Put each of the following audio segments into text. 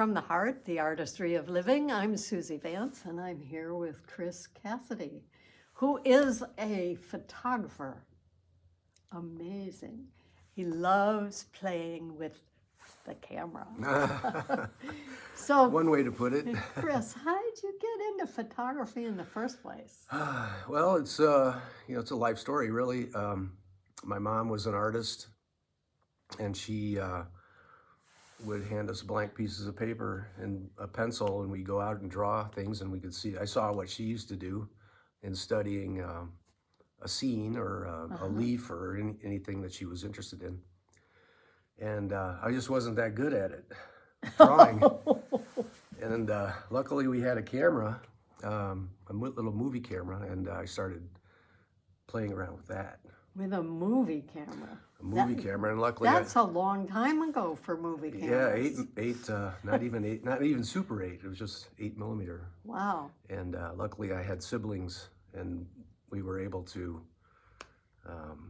From the Heart, the Artistry of Living. I'm Suzy Vance, and I'm here with Chris Cassidy, who is a photographer. Amazing. He loves playing with the camera. So, one way to put it. Chris, how did you get into photography in the first place? Well, it's it's a life story, really. My mom was an artist, and she would hand us blank pieces of paper and a pencil, and we'd go out and draw things, and we could see. I saw what she used to do in studying a scene or a leaf or anything that she was interested in, and I just wasn't that good at it, drawing. And luckily, we had a camera, a little movie camera, and I started playing around with that. With a movie camera. A movie camera, and luckily that's a long time ago for movie cameras. Yeah, not even Super 8. It was just 8mm. Wow. And luckily, I had siblings, and we were able to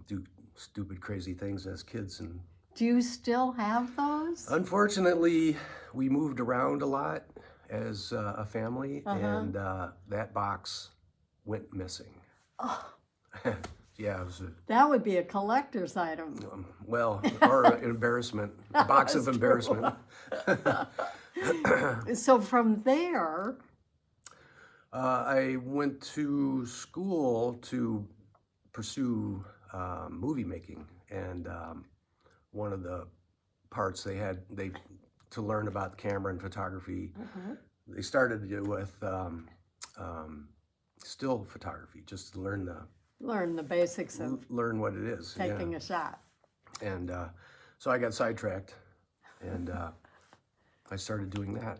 do stupid, crazy things as kids. And do you still have those? Unfortunately, we moved around a lot as a family, and that box went missing. Oh. Yeah, it was that would be a collector's item. Or an embarrassment, a box of embarrassment. So from there, I went to school to pursue movie making, and one of the parts to learn about camera and photography. They started to do with still photography, just to learn the basics of learn what it is, taking a shot. And so I got sidetracked, and I started doing that.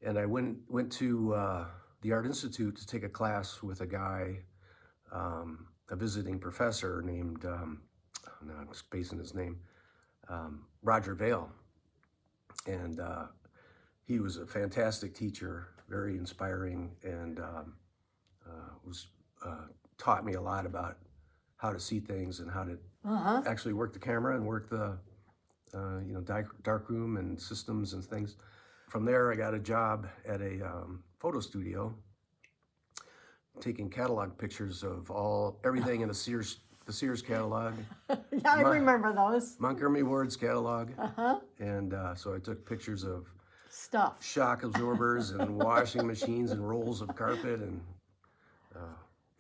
And I went to the Art Institute to take a class with a guy, a visiting professor named, I'm spacing his name, Roger Vail. And he was a fantastic teacher, very inspiring, and taught me a lot about how to see things and how to actually work the camera and work the darkroom and systems and things. From there, I got a job at a photo studio, taking catalog pictures of everything in the Sears catalog. Yeah, I remember those. Montgomery Ward's catalog. And so I took pictures of stuff, shock absorbers and washing machines and rolls of carpet, and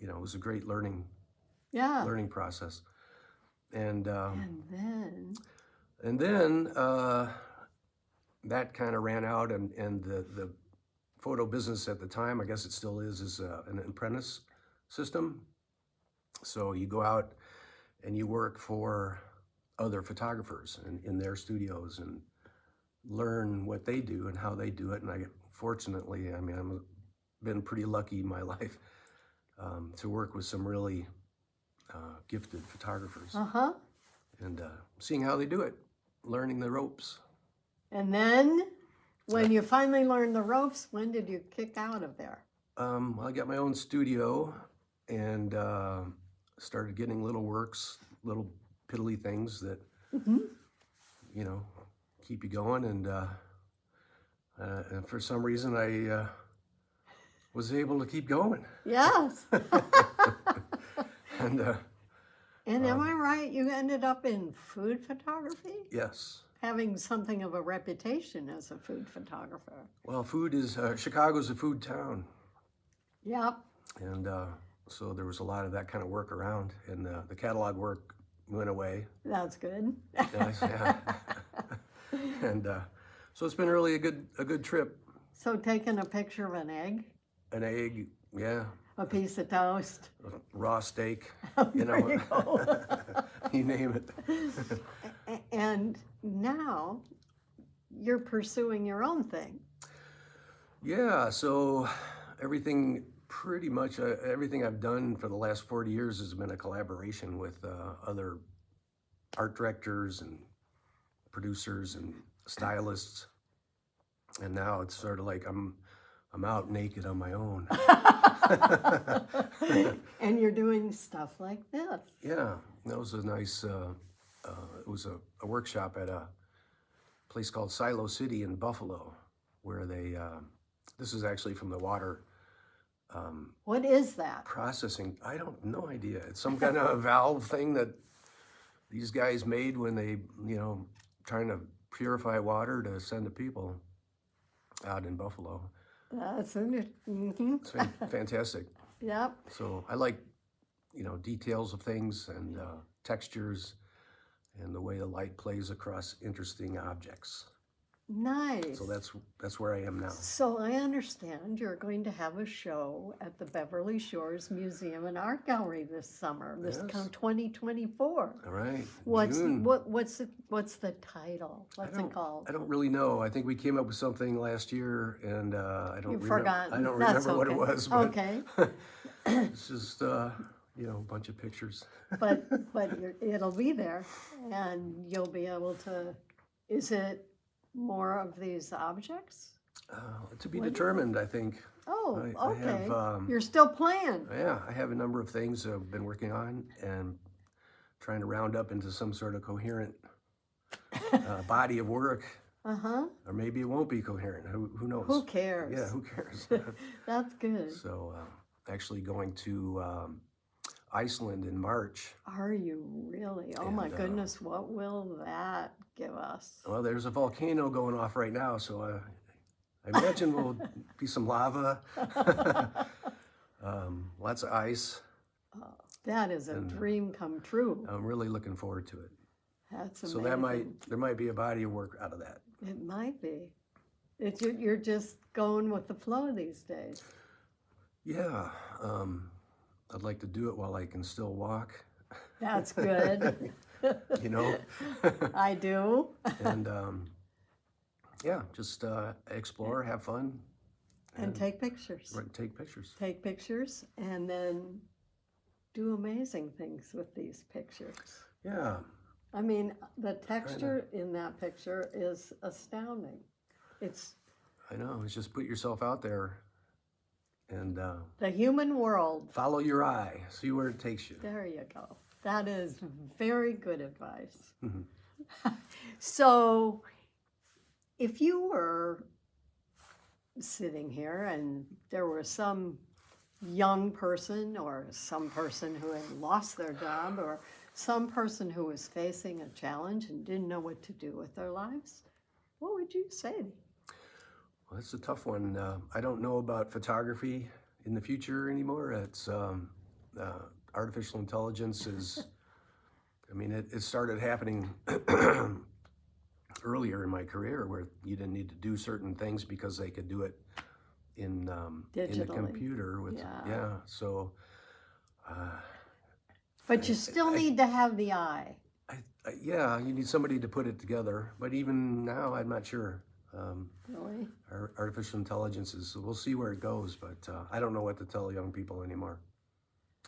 it was a great learning process. And then that kind of ran out, and the photo business at the time, I guess it still is an apprentice system. So you go out and you work for other photographers in their studios and learn what they do and how they do it. And fortunately, I've been pretty lucky in my life to work with some really gifted photographers. And seeing how they do it, learning the ropes. And then, when you finally learned the ropes, when did you kick out of there? I got my own studio and started getting little works, little piddly things that, keep you going. And for some reason, I was able to keep going. Yes. And am I right? You ended up in food photography? Yes. Having something of a reputation as a food photographer. Well, Chicago's a food town. Yep. And so there was a lot of that kind of work around, and the catalog work went away. That's good. Yeah. And so it's been really a good trip. So taking a picture of an egg? An egg, yeah. A piece of toast? A raw steak, You go. You name it. And now you're pursuing your own thing. Yeah, so pretty much everything I've done for the last 40 years has been a collaboration with other art directors and producers and stylists. And now it's sort of like I'm out naked on my own. And you're doing stuff like this. Yeah, that was a nice, it was a workshop at a place called Silo City in Buffalo. where they, this is actually from the water What is that? processing. I don't, no idea. It's some kind of valve thing that these guys made when they, trying to purify water to send to people out in Buffalo. That's interesting. It's fantastic. Yep. So I like, details of things and textures and the way the light plays across interesting objects. Nice. So that's where I am now. So I understand you're going to have a show at the Beverly Shores Museum and Art Gallery this summer, this Yes. 2024. All right. What's June. what's the title? What's it called? I don't really know. I think we came up with something last year, and I don't You've remember. forgotten. I don't That's remember what it okay. was. But Okay. it's just a bunch of pictures. but it'll be there, and you'll be able to. Is it more of these objects? To be determined, I think. Oh, I okay. have, You're still playing. Yeah, I have a number of things I've been working on and trying to round up into some sort of coherent body of work. Uh-huh. Or maybe it won't be coherent. Who knows? Who cares? Yeah, who cares? That's good. So, actually going to Iceland in March. Are you really? Oh my And, goodness, what will that give us? Well, there's a volcano going off right now, so I imagine will be some lava, lots of ice. That is a dream come true. I'm really looking forward to it. That's So amazing. there might be a body of work out of that. It might be. You're just going with the flow these days. Yeah, I'd like to do it while I can still walk. That's good. I do. And yeah, just explore, have fun, And take pictures. take pictures. Take pictures and then do amazing things with these pictures. Yeah. I mean, the texture in that picture is astounding. I know. It's just put yourself out there and The human world. follow your eye. See where it takes you. There you go. That is very good advice. Mm-hmm. So, if you were sitting here and there was some young person or some person who had lost their job or some person who was facing a challenge and didn't know what to do with their lives, what would you say? Well, that's a tough one. I don't know about photography in the future anymore. It's artificial intelligence is, I mean, it started happening earlier in my career where you didn't need to do certain things because they could do it in the Digitally. computer with, Yeah. so. But you still need to have the eye. Yeah, you need somebody to put it together. But even now, I'm not sure. Really? Artificial intelligence is, we'll see where it goes, but I don't know what to tell young people anymore.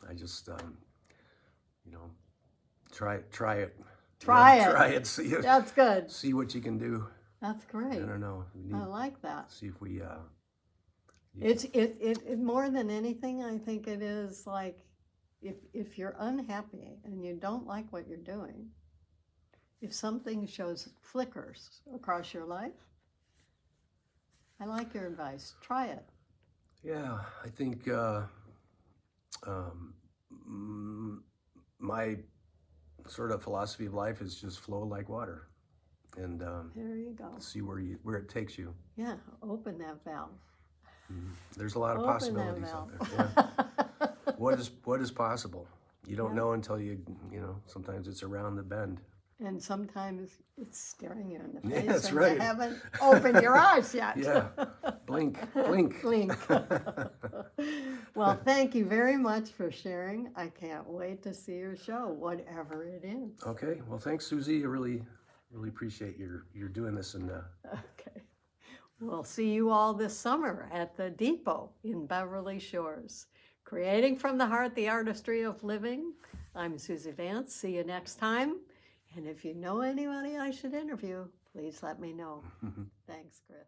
I just, try it. Try it. Try it, see it. That's good. See what you can do. That's great. I don't know. We need I like that. see if we, It more than anything, I think it is like if you're unhappy and you don't like what you're doing, if something shows flickers across your life, I like your advice. Try it. yeah, I think my sort of philosophy of life is just flow like water, and There you go. see where it takes you. Yeah, open that valve. There's a lot of Open possibilities that out valve. there. Yeah. What is possible? You don't know until sometimes it's around the bend. And sometimes it's staring you in the Yeah, face that's and right. you haven't opened your eyes yet. Yeah. Blink, blink. Blink. Well, thank you very much for sharing. I can't wait to see your show, whatever it is. Okay. Well, thanks, Suzy. I really appreciate your doing this. And Okay. We'll see you all this summer at the Depot in Beverly Shores. Creating from the heart the artistry of living. I'm Suzy Vance. See you next time. And if you know anybody I should interview, please let me know. Thanks, Chris.